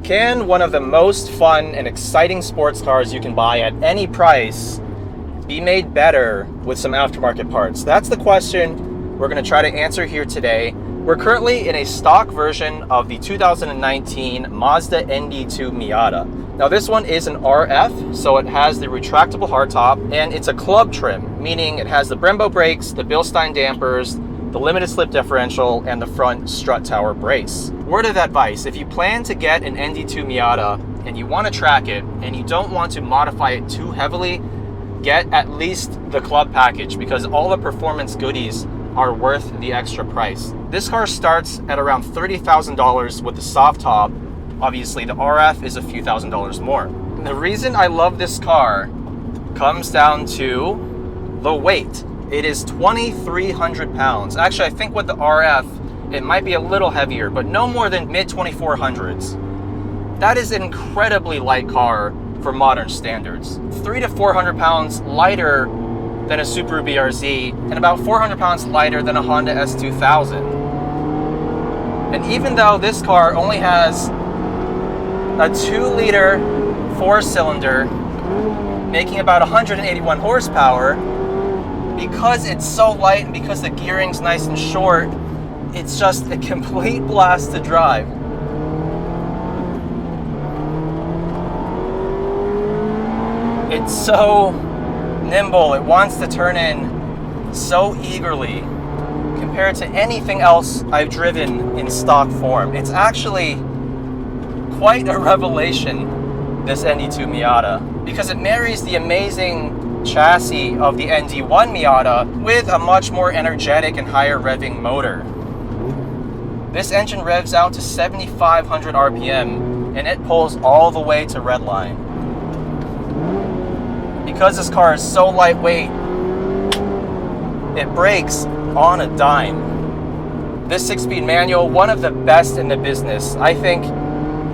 Can one of the most fun and exciting sports cars you can buy at any price be made better with some aftermarket parts? That's the question we're going to try to answer here today. We're currently in a stock version of the 2019 Mazda ND2 Miata. Now this one is an RF, so it has the retractable hardtop, and it's a club trim, meaning it has the Brembo brakes, the Bilstein dampers, the limited slip differential, and the front strut tower brace. Word of advice, if you plan to get an ND2 Miata and you want to track it and you don't want to modify it too heavily, get at least the club package, because all the performance goodies are worth the extra price. This car starts at around $30,000 with the soft top. Obviously the RF is a few $1,000s more. And the reason I love this car comes down to the weight. It is 2,300 pounds. Actually, I think with the RF, it might be a little heavier, but no more than mid 2,400s. That is an incredibly light car for modern standards. 300 to 400 pounds lighter than a Subaru BRZ, and about 400 pounds lighter than a Honda S2000. And even though this car only has a 2-liter 4-cylinder, making about 181 horsepower, because it's so light and because the gearing's nice and short, it's just a complete blast to drive. It's so nimble, it wants to turn in so eagerly compared to anything else I've driven in stock form. It's actually quite a revelation, this ND2 Miata, because it marries the amazing chassis of the ND1 Miata with a much more energetic and higher revving motor. This engine revs out to 7,500 RPM and it pulls all the way to redline. Because this car is so lightweight, it brakes on a dime. This 6-speed manual, one of the best in the business. I think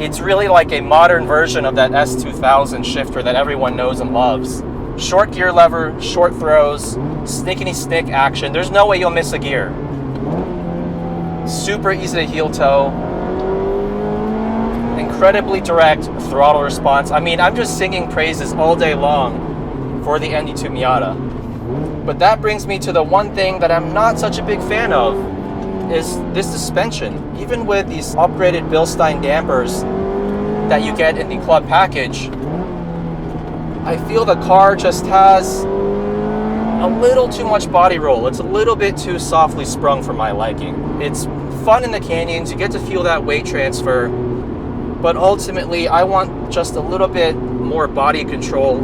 it's really like a modern version of that S2000 shifter that everyone knows and loves. Short gear lever, short throws, snickety stick action. There's no way you'll miss a gear. Super easy to heel toe. Incredibly direct throttle response. I mean, I'm just singing praises all day long for the ND2 Miata. But that brings me to the one thing that I'm not such a big fan of, is this suspension. Even with these upgraded Bilstein dampers that you get in the club package, I feel the car just has a little too much body roll. It's a little bit too softly sprung for my liking. It's fun in the canyons, you get to feel that weight transfer, but ultimately I want just a little bit more body control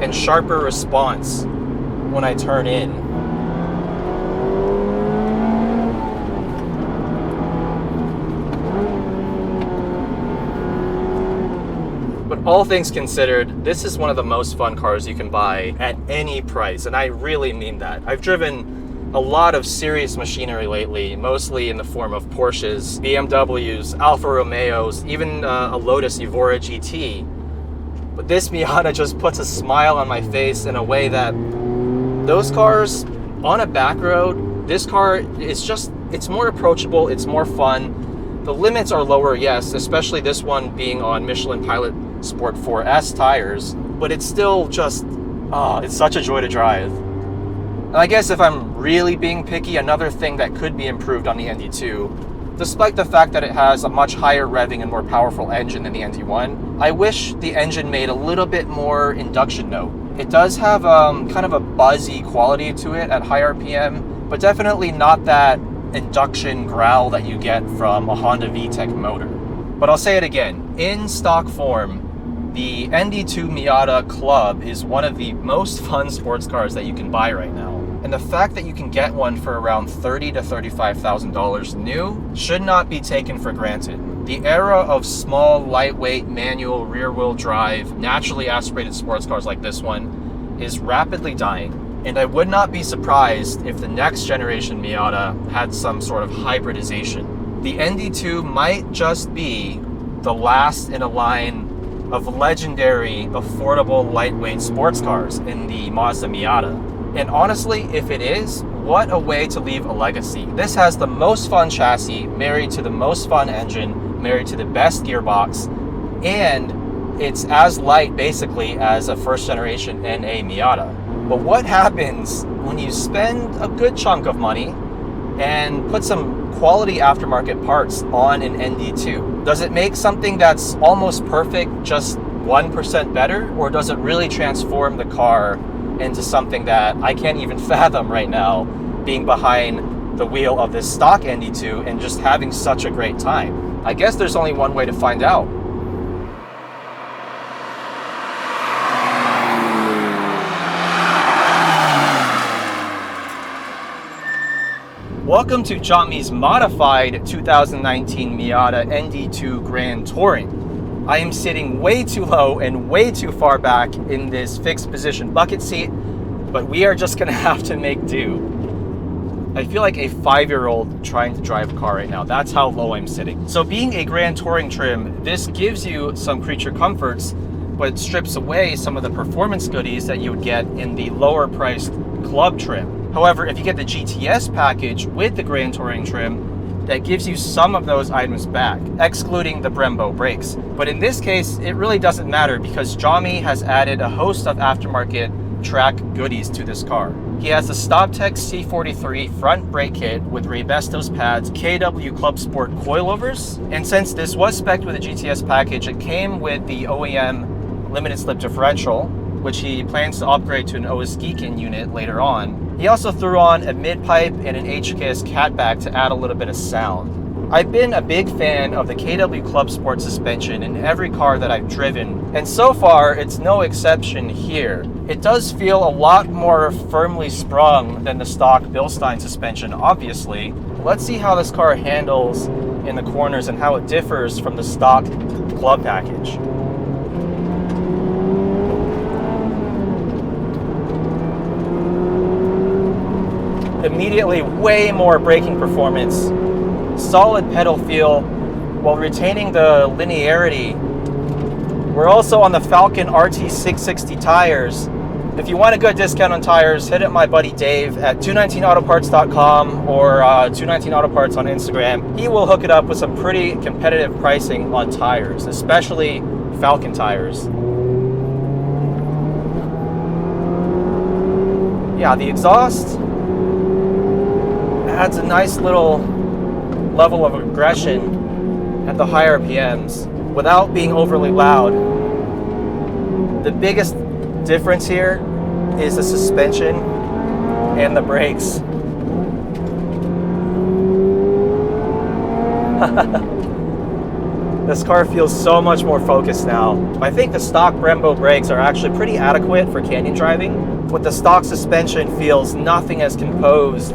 and sharper response when I turn in. All things considered, this is one of the most fun cars you can buy at any price, and I really mean that. I've driven a lot of serious machinery lately, mostly in the form of Porsches, BMWs, Alfa Romeos, even a Lotus Evora GT. But this Miata just puts a smile on my face in a way that those cars on a back road, this car is just, it's more approachable, it's more fun. The limits are lower, yes, especially this one being on Michelin Pilot Sport 4S tires, but it's still just, it's such a joy to drive. And I guess if I'm really being picky, another thing that could be improved on the ND2, despite the fact that it has a much higher revving and more powerful engine than the ND1, I wish the engine made a little bit more induction note. It does have kind of a buzzy quality to it at high RPM, but definitely not that induction growl that you get from a Honda VTEC motor. But I'll say it again, in stock form, the ND2 Miata Club is one of the most fun sports cars that you can buy right now. And the fact that you can get one for around $30,000 to $35,000 new should not be taken for granted. The era of small, lightweight, manual, rear-wheel drive, naturally aspirated sports cars like this one is rapidly dying. And I would not be surprised if the next generation Miata had some sort of hybridization. The ND2 might just be the last in a line of legendary, affordable, lightweight sports cars in the Mazda Miata. And honestly, if it is, what a way to leave a legacy. This has the most fun chassis, married to the most fun engine, married to the best gearbox, and it's as light basically as a first generation NA Miata. But what happens when you spend a good chunk of money and put some quality aftermarket parts on an ND2? Does it make something that's almost perfect just 1% better, or does it really transform the car into something that I can't even fathom right now, being behind the wheel of this stock ND2 and just having such a great time? I guess there's only one way to find out. Welcome to Johnny's modified 2019 Miata ND2 Grand Touring. I am sitting way too low and way too far back in this fixed position bucket seat, but we are just gonna have to make do. I feel like a 5-year-old trying to drive a car right now. That's how low I'm sitting. So being a Grand Touring trim, this gives you some creature comforts, but it strips away some of the performance goodies that you would get in the lower priced Club trim. However, if you get the GTS package with the Grand Touring trim, that gives you some of those items back, excluding the Brembo brakes. But in this case, it really doesn't matter because Johnny has added a host of aftermarket track goodies to this car. He has the Stoptech C43 front brake kit with Raybestos pads, KW Clubsport coilovers, and since this was spec'd with a GTS package, it came with the OEM limited slip differential, which he plans to upgrade to an OS Geekin unit later on. He also threw on a mid-pipe and an HKS catback to add a little bit of sound. I've been a big fan of the KW Clubsport suspension in every car that I've driven, and so far it's no exception here. It does feel a lot more firmly sprung than the stock Bilstein suspension, obviously. Let's see how this car handles in the corners and how it differs from the stock Club package. Immediately way more braking performance, solid pedal feel while retaining the linearity. We're also on the Falken RT660 tires. If you want a good discount on tires, hit up my buddy Dave at 219autoparts.com or 219autoparts on Instagram. He will hook it up with some pretty competitive pricing on tires, especially Falken tires. Yeah, the exhaust adds a nice little level of aggression at the higher RPMs without being overly loud. The biggest difference here is the suspension and the brakes. This car feels so much more focused now. I think the stock Brembo brakes are actually pretty adequate for canyon driving. With the stock suspension feels nothing as composed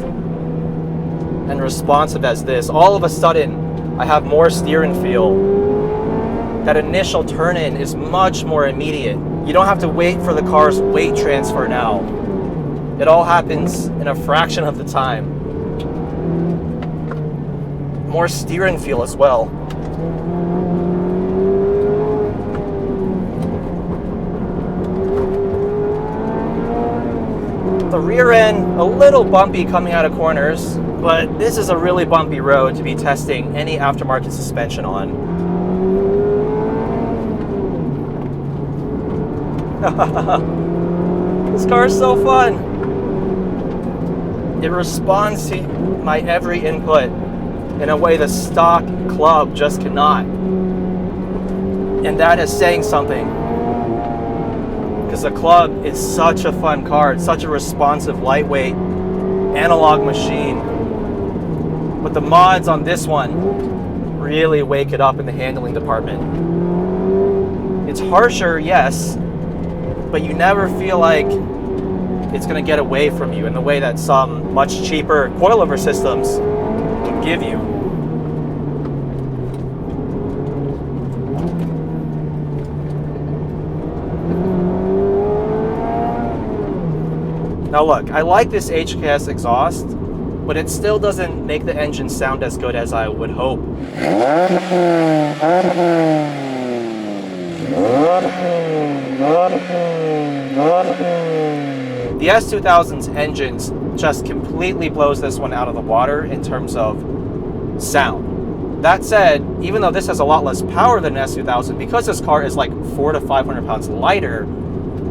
and responsive as this. All of a sudden, I have more steering feel. That initial turn-in is much more immediate. You don't have to wait for the car's weight transfer now. It all happens in a fraction of the time. More steering feel as well. The rear end, a little bumpy coming out of corners, but this is a really bumpy road to be testing any aftermarket suspension on. This car is so fun. It responds to my every input in a way the stock Club just cannot. And that is saying something. Because the Club is such a fun car. It's such a responsive, lightweight, analog machine. But the mods on this one really wake it up in the handling department. It's harsher, yes, but you never feel like it's going to get away from you in the way that some much cheaper coilover systems would give you. Now look, I like this HKS exhaust, but it still doesn't make the engine sound as good as I would hope. The S2000's engines just completely blows this one out of the water in terms of sound. That said, even though this has a lot less power than an S2000, because this car is like 400 to 500 pounds lighter,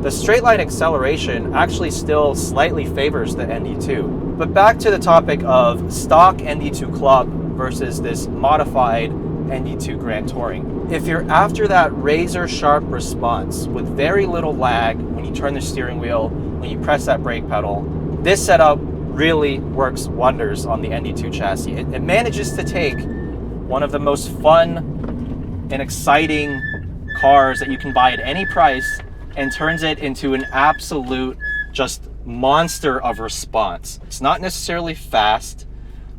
the straight line acceleration actually still slightly favors the ND2. But back to the topic of stock ND2 Club versus this modified ND2 Grand Touring. If you're after that razor sharp response with very little lag when you turn the steering wheel, when you press that brake pedal, this setup really works wonders on the ND2 chassis. It manages to take one of the most fun and exciting cars that you can buy at any price and turns it into an absolute just monster of response. It's not necessarily fast.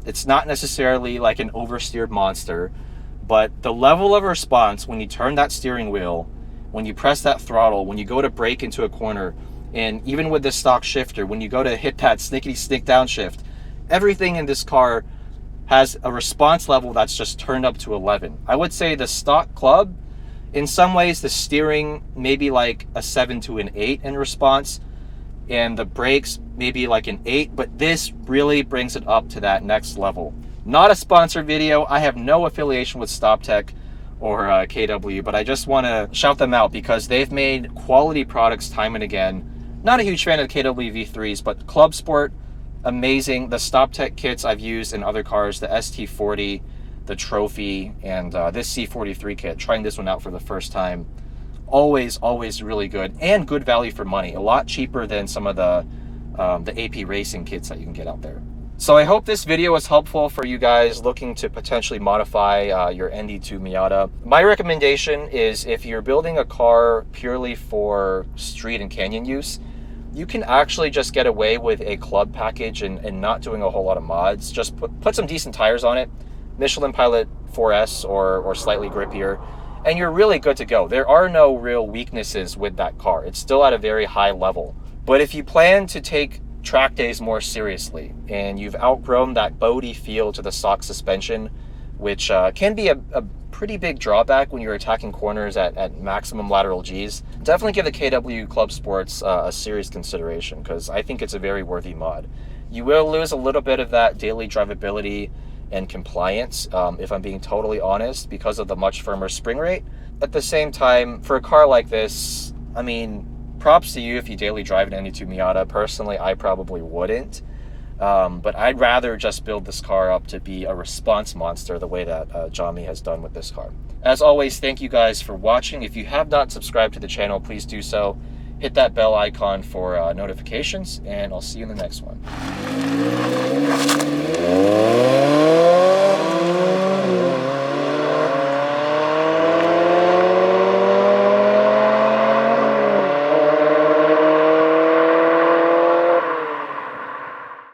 It's not necessarily like an oversteered monster, but the level of response when you turn that steering wheel, when you press that throttle, when you go to brake into a corner, and even with the stock shifter, when you go to hit that snickety snick downshift, everything in this car has a response level that's just turned up to 11. I would say the stock Club, in some ways, the steering maybe like a 7 to an 8 in response, and the brakes maybe like an 8, but this really brings it up to that next level. Not a sponsored video. I have no affiliation with Stoptech or KW, but I just want to shout them out because they've made quality products time and again. Not a huge fan of the KW V3s, but Clubsport, amazing. The Stoptech kits I've used in other cars, the ST40, the Trophy, and this C43 kit, trying this one out for the first time. Always really good and good value for money. A lot cheaper than some of the AP racing kits that you can get out there. So I hope this video was helpful for you guys looking to potentially modify your ND2 Miata. My recommendation is if you're building a car purely for street and canyon use, you can actually just get away with a club package and not doing a whole lot of mods. Just put some decent tires on it, Michelin Pilot 4S or slightly grippier, and you're really good to go. There are no real weaknesses with that car. It's still at a very high level. But if you plan to take track days more seriously and you've outgrown that boaty feel to the stock suspension, which can be a pretty big drawback when you're attacking corners at maximum lateral Gs, definitely give the KW Clubsports a serious consideration, because I think it's a very worthy mod. You will lose a little bit of that daily drivability and compliance, if I'm being totally honest, because of the much firmer spring rate. At the same time, for a car like this, I mean, props to you if you daily drive an ND2 Miata. Personally, I probably wouldn't. But I'd rather just build this car up to be a response monster the way that Jami has done with this car. As always, thank you guys for watching. If you have not subscribed to the channel, please do so. Hit that bell icon for notifications, and I'll see you in the next one.